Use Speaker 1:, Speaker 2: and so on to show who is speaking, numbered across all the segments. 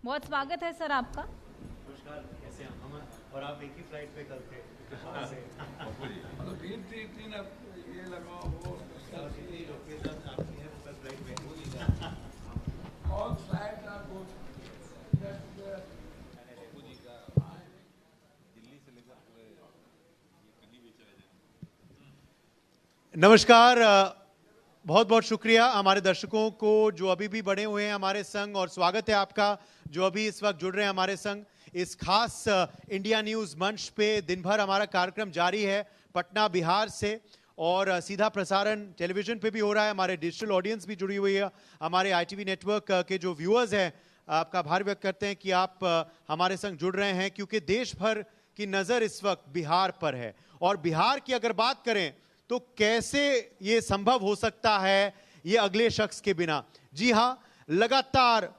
Speaker 1: बहुत स्वागत है सर आपका।
Speaker 2: नमस्कार, कैसे हैं हम? और आप एक ही फ्लाइट पे कल थे वहाँ से।
Speaker 3: ये लगाओ वो
Speaker 2: आपकी है वो कल फ्लाइट में
Speaker 3: all flights are good.
Speaker 2: नमस्कार, बहुत बहुत शुक्रिया हमारे दर्शकों को जो अभी भी बने हुए हैं हमारे संग, और स्वागत है आपका जो अभी इस वक्त जुड़ रहे हैं हमारे संग इस खास इंडिया न्यूज़ मंच पे। दिन भर हमारा कार्यक्रम जारी है पटना बिहार से, और सीधा प्रसारण टेलीविजन पे भी हो रहा है। हमारे डिजिटल ऑडियंस भी जुड़ी हुई है। हमारे ITV नेटवर्क के जो व्यूअर्स हैं, आपका आभार व्यक्त करते हैं कि आप हमारे संग जुड़ रहे हैं, क्योंकि देश भर की नज़र इस वक्त बिहार पर है। और बिहार की अगर बात करें तो कैसे ये संभव हो सकता है ये अगले शख्स के बिना। जी हाँ, लगातार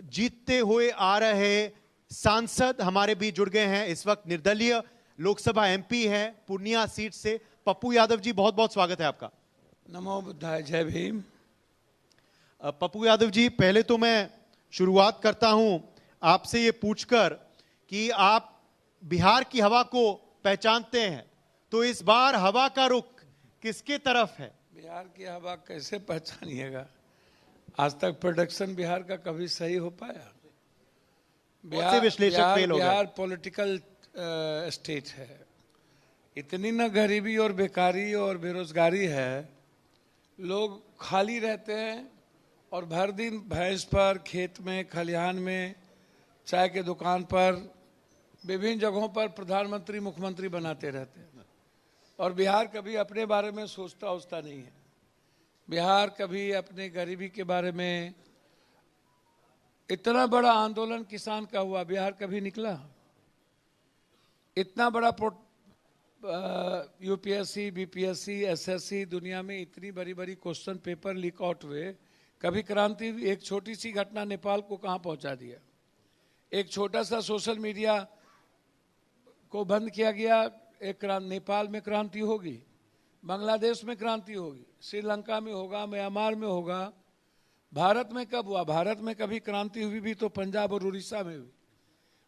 Speaker 2: जीतते हुए आ रहे सांसद हमारे बीच जुड़ गए हैं। इस वक्त निर्दलीय लोकसभा MP हैं पूर्णिया सीट से, पप्पू यादव जी, बहुत बहुत स्वागत है आपका।
Speaker 3: नमो बुद्धाय, जय भीम।
Speaker 2: पप्पू यादव जी, पहले तो मैं शुरुआत करता हूं आपसे ये पूछकर कि आप बिहार की हवा को पहचानते हैं, तो इस बार हवा का रुख किसके तरफ है?
Speaker 3: बिहार की हवा कैसे पहचानिएगा? आज तक प्रोडक्शन बिहार का कभी सही हो पाया? बिहार पॉलिटिकल स्टेट है। इतनी न गरीबी और बेकारी और बेरोजगारी है, लोग खाली रहते हैं और भर दिन भैंस पर, खेत में, खलिहान में, चाय के दुकान पर, विभिन्न जगहों पर प्रधानमंत्री मुख्यमंत्री बनाते रहते हैं। और बिहार कभी अपने बारे में सोचता नहीं है। बिहार कभी अपने गरीबी के बारे में, इतना बड़ा आंदोलन किसान का हुआ, बिहार कभी निकला? इतना बड़ा UPSC, BPSC, SSC, दुनिया में इतनी बड़ी बड़ी क्वेश्चन पेपर लीक आउट हुए, कभी क्रांति? एक छोटी सी घटना नेपाल को कहाँ पहुंचा दिया। एक छोटा सा सोशल मीडिया को बंद किया गया, एक नेपाल में क्रांति होगी, बांग्लादेश में क्रांति होगी, श्रीलंका में होगा, म्यांमार में होगा। भारत में कब हुआ? भारत में कभी क्रांति हुई भी तो पंजाब और उड़ीसा में हुई।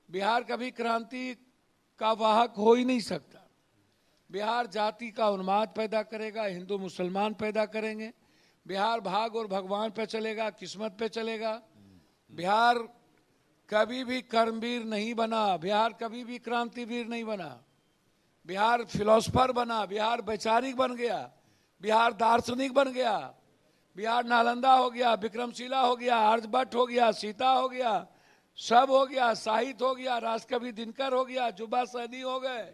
Speaker 3: बिहार कभी क्रांति का वाहक हो ही नहीं सकता। बिहार जाति का उन्माद पैदा करेगा, हिंदू मुसलमान पैदा करेंगे। बिहार भाग और भगवान पे चलेगा, किस्मत पे चलेगा। बिहार कभी भी कर्मवीर नहीं बना, बिहार कभी भी क्रांतिवीर नहीं बना। बिहार फिलोसफर बना, बिहार वैचारिक बन गया, बिहार दार्शनिक बन गया, बिहार नालंदा हो गया, विक्रमशिला हो गया, आर्यभट्ट हो गया, सीता हो गया, सब हो गया, साहित्य हो गया, राष्ट्रकवि दिनकर हो गया, जुबा सैनी हो गए।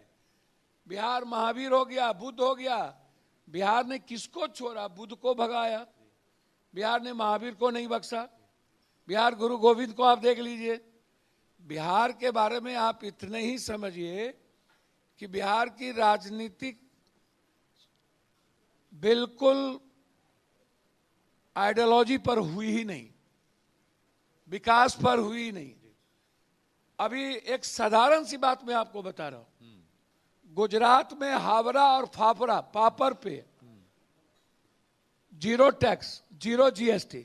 Speaker 3: बिहार महावीर हो गया, बुद्ध हो गया। बिहार ने किसको छोड़ा? बुद्ध को भगाया। बिहार ने महावीर को नहीं बख्शा। बिहार गुरु गोविंद को आप देख लीजिए। बिहार के बारे में आप इतने ही समझिए कि बिहार की राजनीतिक बिल्कुल आइडियोलॉजी पर हुई ही नहीं, विकास पर हुई नहीं। अभी एक साधारण सी बात मैं आपको बता रहा हूं। गुजरात में हावड़ा और फाफड़ा पापड़ पे 0 टैक्स, 0 GST,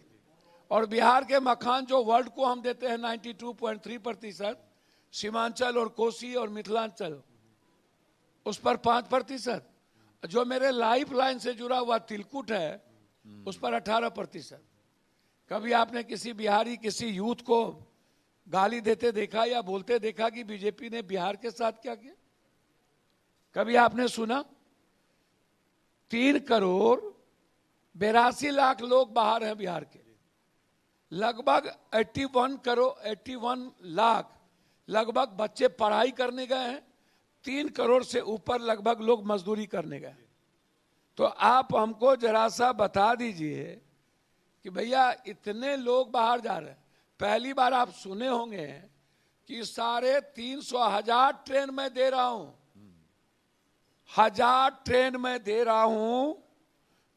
Speaker 3: और बिहार के मखान जो वर्ल्ड को हम देते हैं 92.3%, सीमांचल और कोसी और मिथिलांचल उस पर 5%, जो मेरे लाइफ लाइन से जुड़ा हुआ तिलकुट है उस पर 18%। कभी आपने किसी बिहारी, किसी यूथ को गाली देते देखा या बोलते देखा कि बीजेपी ने बिहार के साथ क्या किया? कभी आपने सुना? 3 करोड़ 82 लाख लोग बाहर हैं बिहार के। लगभग 81 लाख लगभग बच्चे पढ़ाई करने गए हैं। 3 करोड़ से ऊपर लगभग लोग मजदूरी करने गए। तो आप हमको जरा सा बता दीजिए कि भैया इतने लोग बाहर जा रहे हैं। पहली बार आप सुने होंगे कि 350,000 ट्रेन में दे रहा हूं, 1000 ट्रेन में दे रहा हूं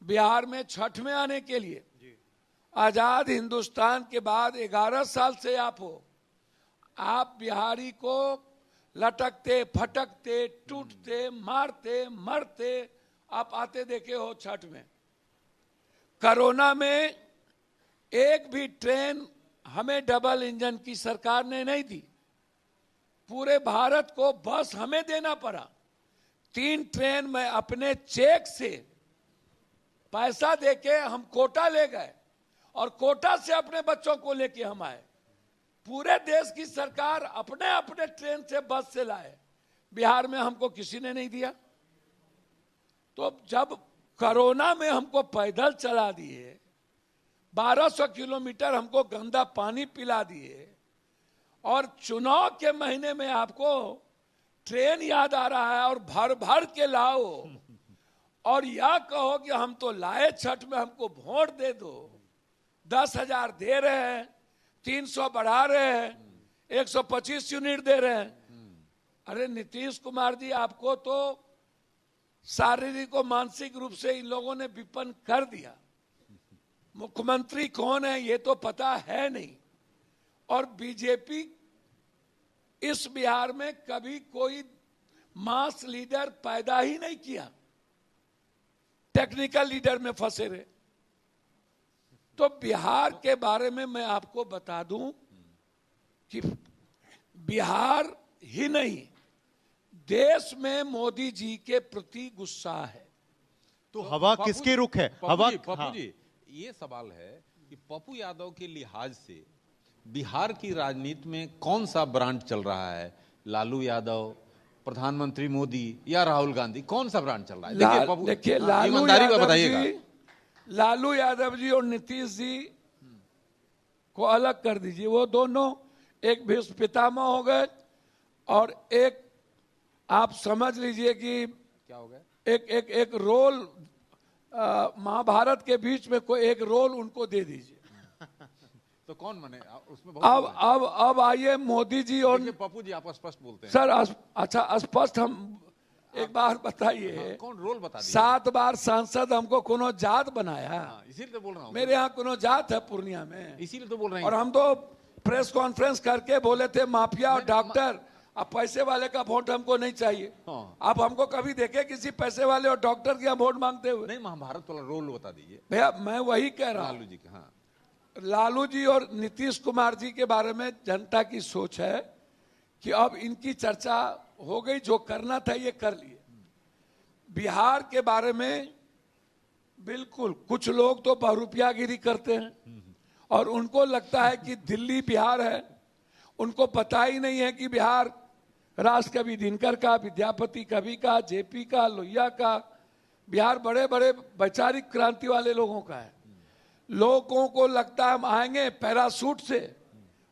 Speaker 3: बिहार में छठ में आने के लिए। आजाद हिंदुस्तान के बाद 11 साल से आप हो, आप बिहारी को लटकते, फटकते, टूटते, मारते, मरते आप आते देखे हो छठ में। कोरोना में एक भी ट्रेन हमें डबल इंजन की सरकार ने नहीं दी, पूरे भारत को बस हमें देना पड़ा। 3 ट्रेन में अपने चेक से पैसा देके हम कोटा ले गए और कोटा से अपने बच्चों को लेके हम आए। पूरे देश की सरकार अपने अपने ट्रेन से बस से लाए, बिहार में हमको किसी ने नहीं दिया। तो जब कोरोना में हमको पैदल चला दिए, 1200 किलोमीटर हमको गंदा पानी पिला दिए, और चुनाव के महीने में आपको ट्रेन याद आ रहा है और भर भर के लाओ और या कहो कि हम तो लाए छठ में, हमको वोट दे दो। 10,000 दे रहे हैं, 300 बढ़ा रहे हैं, 125 यूनिट दे रहे हैं। अरे नीतीश कुमार जी, आपको तो शारीरिक और मानसिक रूप से इन लोगों ने विपन्न कर दिया। मुख्यमंत्री कौन है ये तो पता है नहीं, और बीजेपी इस बिहार में कभी कोई मास लीडर पैदा ही नहीं किया, टेक्निकल लीडर में फंसे रहे। तो बिहार के बारे में मैं आपको बता दूं कि बिहार ही नहीं, देश में मोदी जी के प्रति गुस्सा है।
Speaker 2: तो हवा किसके रुख है? हवा
Speaker 1: पप्पू जी, ये सवाल है कि पप्पू यादव के लिहाज से बिहार की राजनीति में कौन सा ब्रांड चल रहा है? लालू यादव, प्रधानमंत्री मोदी या राहुल गांधी, कौन सा ब्रांड चल रहा है? देखिए पप्पू,
Speaker 3: देखिए
Speaker 1: ईमानदारी से बताइएगा।
Speaker 3: लालू यादव जी और नीतीश जी को अलग कर दीजिए। वो दोनों एक भीष्म पितामह हो गए, और एक आप समझ लीजिए कि
Speaker 1: क्या हो गया,
Speaker 3: एक रोल महाभारत के बीच में कोई एक रोल उनको दे दीजिए।
Speaker 1: तो कौन बने उसमें?
Speaker 3: अब आइए मोदी जी और
Speaker 1: पप्पू जी, आप स्पष्ट बोलते हैं
Speaker 3: सर। अच्छा, स्पष्ट हम एक बार बताइए।
Speaker 1: कौन रोल बता दीजिए।
Speaker 3: 7 बार सांसद हमको कोनो जात बनाया,
Speaker 1: इसीलिए तो बोल रहा हूँ।
Speaker 3: मेरे यहाँ कोनो जात है पूर्णिया में,
Speaker 1: इसीलिए तो बोल रहे हैं।
Speaker 3: और हम तो प्रेस कॉन्फ्रेंस करके बोले थे माफिया और डॉक्टर, अब पैसे वाले का वोट हमको नहीं चाहिए। आप हमको कभी देखे किसी पैसे वाले और डॉक्टर की वोट मांगते हुए?
Speaker 1: नहीं, महाभारत वाला रोल बता दीजिए
Speaker 3: भैया। मैं वही कह रहा हूँ,
Speaker 1: लालू जी के। हाँ,
Speaker 3: लालू जी और नीतीश कुमार जी के बारे में जनता की सोच है कि अब इनकी चर्चा हो गई, जो करना था ये कर लिए। बिहार के बारे में बिल्कुल कुछ लोग तो बहुरूपियागिरी करते हैं और उनको लगता है कि दिल्ली बिहार है। उनको पता ही नहीं है कि बिहार राष्ट्र कवि दिनकर का, विद्यापति कवि का, जेपी का, लोहिया का, बिहार बड़े बड़े वैचारिक क्रांति वाले लोगों का है। लोगों को लगता है हम आएंगे पैरासूट से,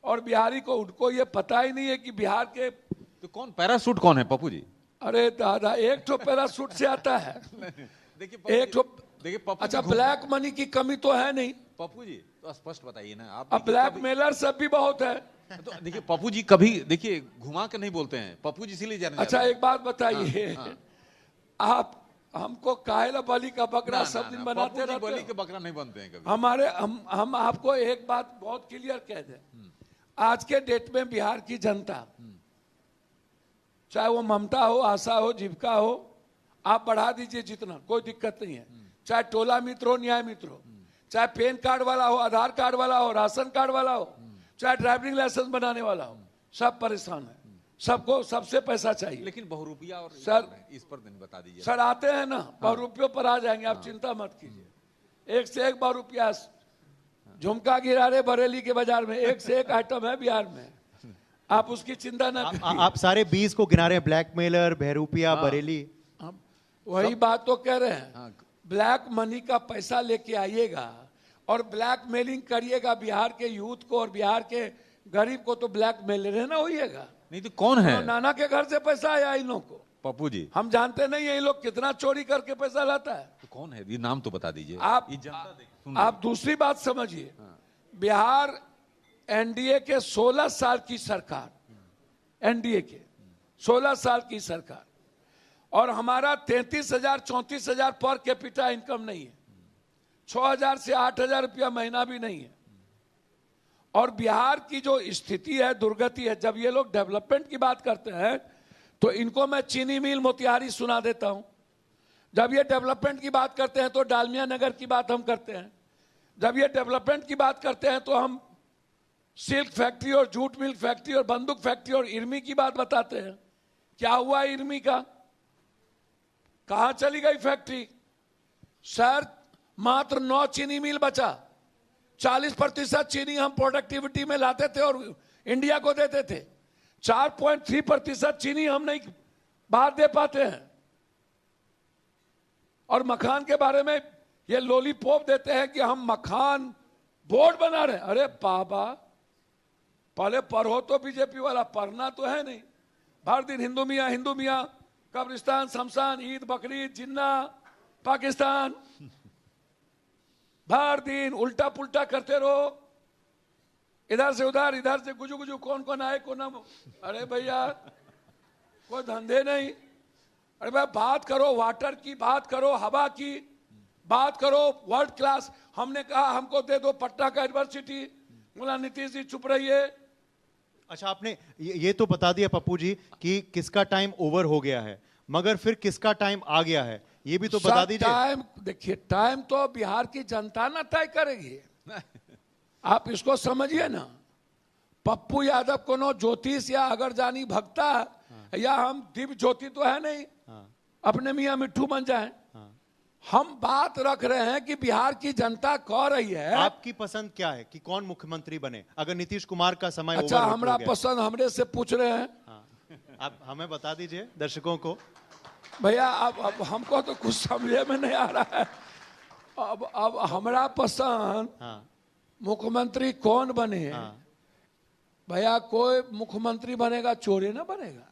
Speaker 3: और बिहारी को उनको ये पता ही नहीं है कि बिहार के
Speaker 1: तो कौन पैरासूट कौन है पप्पू जी?
Speaker 3: अरे दादा, एक तो पैरासूट से आता है, एक तो
Speaker 1: देखिए पप्पू,
Speaker 3: अच्छा ब्लैक मनी की कमी तो है नहीं
Speaker 1: पप्पू जी, तो स्पष्ट बताइए ना आप।
Speaker 3: अब ब्लैक मेलर सब भी बहुत है।
Speaker 1: तो देखिए पप्पू जी कभी देखिए घुमा के नहीं बोलते हैं पप्पू जी, इसीलिए जाने
Speaker 3: अच्छा एक बात बताइए, आप हमको कायल बलि का बकरा सब दिन बनाते रहते
Speaker 1: बलि
Speaker 3: हो।
Speaker 1: के बकरा नहीं बनते हैं कभी।
Speaker 3: हमारे हम आपको एक बात बहुत क्लियर कह दें, आज के डेट में बिहार की जनता, चाहे वो ममता हो, आशा हो, जीविका हो, आप बढ़ा दीजिए जितना, कोई दिक्कत नहीं है। चाहे टोला मित्र हो, न्याय मित्र हो, चाहे पैन कार्ड वाला हो, आधार कार्ड वाला हो, राशन कार्ड वाला हो, चाहे ड्राइविंग लाइसेंस बनाने वाला हो, सब परेशान है। सबको सबसे पैसा चाहिए।
Speaker 1: लेकिन बहुरूपिया और
Speaker 3: सर,
Speaker 1: इस पर दिन बता दीजिए।
Speaker 3: सर आते हैं ना, बहुरूपियों पर आ जाएंगे, आप चिंता मत कीजिए। एक से एक बहुरूपिया झुमका गिरा रहे बरेली के बाजार में, एक से एक आइटम है बिहार में, आप उसकी चिंता ना कीजिए।
Speaker 2: आप सारे 20 को गिना रहे हैं, ब्लैकमेलर, बहरूपिया, बरेली।
Speaker 3: वही बात तो कह रहे हैं, ब्लैक मनी का पैसा लेके आइएगा और ब्लैक मेलिंग करिएगा बिहार के यूथ को और बिहार के गरीब को, तो ब्लैक मेलर ना होइएगा।
Speaker 1: नहीं तो कौन है?
Speaker 3: नाना के घर से पैसा आया इन लोगों को,
Speaker 1: पप्पू जी
Speaker 3: हम जानते नहीं है ये लोग कितना चोरी करके पैसा लाता है।
Speaker 1: तो कौन है? ये नाम तो बता दीजिए।
Speaker 3: आप दूसरी बात समझिए, बिहार एनडीए के 16 साल की सरकार, एनडीए के 16 साल की सरकार, और हमारा 33,000 34,000 पर कैपिटा इनकम नहीं है, 6,000 से 8,000 रुपया महीना भी नहीं है। और बिहार की जो स्थिति है, दुर्गति है, जब ये लोग डेवलपमेंट की बात करते हैं तो इनको मैं चीनी मिल मोतिहारी सुना देता हूं। जब ये डेवलपमेंट की बात करते हैं तो डालमिया नगर की बात हम करते हैं। जब ये डेवलपमेंट की बात करते हैं तो हम सिल्क फैक्ट्री और जूट मिल्क फैक्ट्री और बंदूक फैक्ट्री और इर्मी की बात बताते हैं। क्या हुआ इर्मी का? कहां चली गई फैक्ट्री? सर मात्र 9 चीनी मिल बचा। 40% चीनी हम प्रोडक्टिविटी में लाते थे और इंडिया को देते थे। 4.3% चीनी हम नहीं बाहर दे पाते हैं। और मखान के बारे में ये लॉलीपॉप देते हैं कि हम मखान बोर्ड बना रहे हैं। अरे बाबा, पहले पढ़ो तो बीजेपी वाला, पढ़ना तो है नहीं। हर दिन हिंदू मियाँ, कब्रिस्तान, शमशान, ईद, बकरीद, जिन्ना, पाकिस्तान, हर दिन उल्टा पुल्टा करते रहो, इधर से उधर, इधर से गुजू गुजू, कौन कौन आए कौन। अरे भैया कोई धंधे नहीं। अरे भाई बात करो वाटर की, बात करो हवा की, बात करो वर्ल्ड क्लास। हमने कहा हमको दे दो पटना का यूनिवर्सिटी, बोला नीतीश जी चुप रहिए।
Speaker 2: अच्छा, आपने ये तो बता दिया पप्पू जी कि किसका टाइम ओवर हो गया है, मगर फिर किसका टाइम आ गया है ये भी तो बता दीजिए।
Speaker 3: टाइम देखिए, टाइम तो बिहार की जनता ना तय करेगी। आप इसको समझिए ना। पप्पू यादव कोनो ज्योतिष या अगर जानी भक्ता या हम दिव्य ज्योति तो है नहीं, अपने मियाँ मिट्ठू बन जाए। हम बात रख रहे हैं कि बिहार की जनता कह रही है।
Speaker 2: आपकी पसंद क्या है कि कौन मुख्यमंत्री बने अगर नीतीश कुमार का समय
Speaker 3: अच्छा,
Speaker 2: ओवर
Speaker 3: हमरा पसंद हमरे से पूछ रहे हैं।
Speaker 2: आप हमें बता दीजिए दर्शकों को।
Speaker 3: भैया अब हमको तो कुछ समझे में नहीं आ रहा है। अब हमरा पसंद मुख्यमंत्री कौन बने। भैया कोई मुख्यमंत्री बनेगा चोरे ना बनेगा।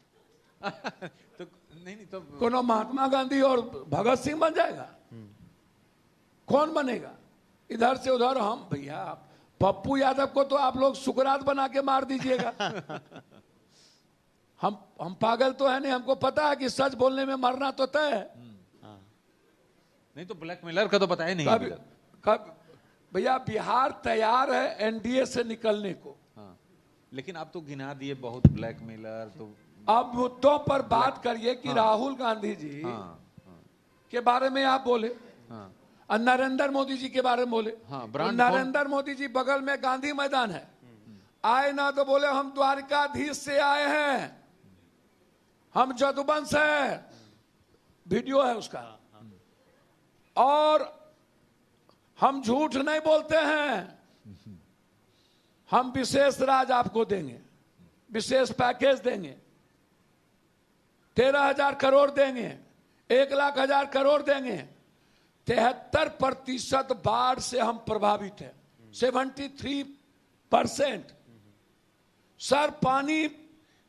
Speaker 1: तो नहीं तो
Speaker 3: कोनो महात्मा गांधी और भगत सिंह बन जाएगा? कौन बनेगा? इधर से उधर हम। भैया पप्पू यादव को तो आप लोग सुकरात बना के मार दीजिएगा। हम पागल तो है नहीं, हमको पता है कि सच बोलने में मरना तो तय है।
Speaker 1: नहीं तो ब्लैकमेलर का तो पता ही नहीं।
Speaker 3: कब भैया बिहार तैयार है एनडीए से निकलने को।
Speaker 1: लेकिन आप तो गिना दिए बहुत ब्लैकमेलर। तो
Speaker 3: अब मुद्दों पर बात करिए कि राहुल गांधी जी के बारे में आप बोले, नरेंद्र मोदी जी के बारे में बोले। नरेंद्र मोदी जी बगल में गांधी मैदान है, आए ना तो बोले हम द्वारकाधीश से आए हैं, हम जदुवंश है, वीडियो है उसका। और हम झूठ नहीं बोलते हैं। हम विशेष राज आपको देंगे, विशेष पैकेज देंगे, 13,000 करोड़ देंगे, 1,00,000 करोड़ देंगे। 73% बाढ़ से हम प्रभावित हैं, 73%। सर पानी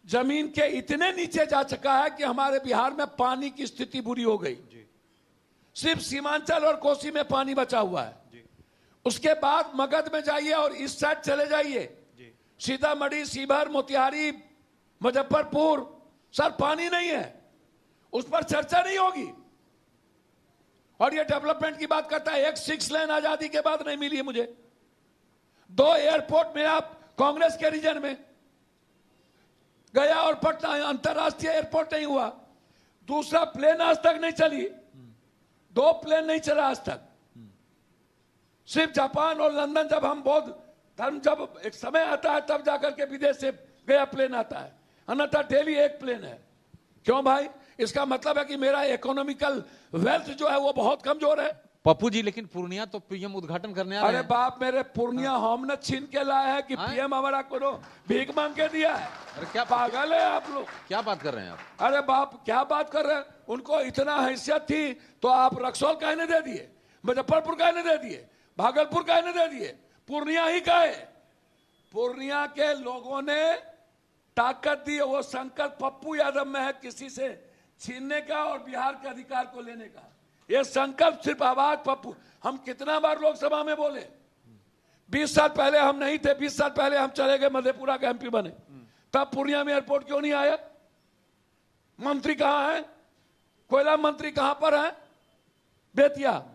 Speaker 3: जमीन के इतने नीचे जा चुका है कि हमारे बिहार में पानी की स्थिति बुरी हो गई। सिर्फ सीमांचल और कोसी में पानी बचा हुआ है। उसके बाद मगध में जाइए और इस साइड चले जाइए, सीतामढ़ी, शिवहर, मोतिहारी, मुजफ्फरपुर, सर पानी नहीं है। उस पर चर्चा नहीं होगी। और ये डेवलपमेंट की बात करता है। एक 6 लेन आजादी के बाद नहीं मिली है मुझे। 2 एयरपोर्ट में आप कांग्रेस के रीजन में गया और पटना अंतरराष्ट्रीय एयरपोर्ट नहीं हुआ। दूसरा प्लेन आज तक नहीं चली, 2 प्लेन नहीं चला आज तक। सिर्फ जापान और लंदन जब हम बौद्ध धर्म जब एक समय आता है तब जाकर के विदेश से गया प्लेन आता है, अन्यथा डेली 1 प्लेन है। क्यों भाई? इसका मतलब है कि मेरा इकोनॉमिकल वेल्थ जो है वो बहुत कमजोर है।
Speaker 1: पप्पू जी लेकिन पूर्णिया तो पीएम उद्घाटन करने आ रहे हैं।
Speaker 3: अरे बाप मेरे, पूर्णिया हमने छीन के लाया है कि पीएम हमारा को भीख मांग के दिया है?
Speaker 1: अरे क्या
Speaker 3: पागल है आप लोग?
Speaker 1: क्या बात कर रहे हैं आप?
Speaker 3: अरे बाप क्या बात कर रहे हैं? उनको इतना हैसियत थी तो आप रक्सौल कहने दे दिए, मुजफ्फरपुर कहने दे दिए, भागलपुर कहने दे दिए, पूर्णिया ही कहे। पूर्णिया के लोगों ने ताकत दी। वो संकल्प पप्पू यादव में है किसी से छीनने का और बिहार के अधिकार को लेने का। ये संकल्प सिर्फ आवाज पप्पू। हम कितना बार लोकसभा में बोले, 20 साल पहले हम नहीं थे, 20 साल पहले हम चले गए मधेपुरा के एमपी बने, तब पूर्णिया में एयरपोर्ट क्यों नहीं आया? मंत्री कहां है? कोयला मंत्री कहां पर है? बेतिया।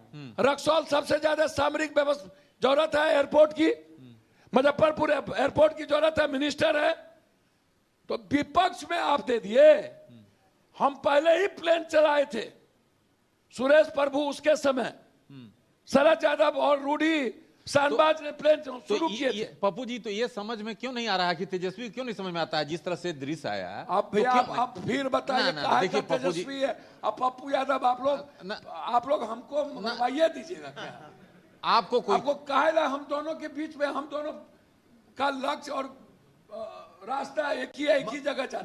Speaker 3: रक्सौल सबसे ज्यादा सामरिक व्यवस्था जरूरत है एयरपोर्ट की, मुजफ्फरपुर एयरपोर्ट की जरूरत है, मिनिस्टर है। तो विपक्ष में आप दे दिए। हम पहले ही प्लेन चलाए थे, सुरेश प्रभु उसके समय, शरद यादव और रूडी शाहनवाज ने प्लेन
Speaker 1: तो
Speaker 3: शुरू किए थे।
Speaker 1: पप्पू जी, तो ये समझ में क्यों नहीं आ रहा है कि तेजस्वी क्यों नहीं समझ में आता है जिस तरह से दृश्य आया है?
Speaker 3: आप
Speaker 1: तो
Speaker 3: भैया
Speaker 1: क्यों-
Speaker 3: आप फिर बताइए
Speaker 1: ना,
Speaker 3: कहा
Speaker 1: देखिए
Speaker 3: तक
Speaker 1: पप्पू जी,
Speaker 3: तेजस्वी है। अब पप्पू यादव आप लोग हमको मनवाइए दीजिएगा क्या?
Speaker 1: आपको कोई
Speaker 3: आपको काहे हम दोनों के बीच में हम दोनों का लक्ष्य और रास्ता एक ही जगह जाना।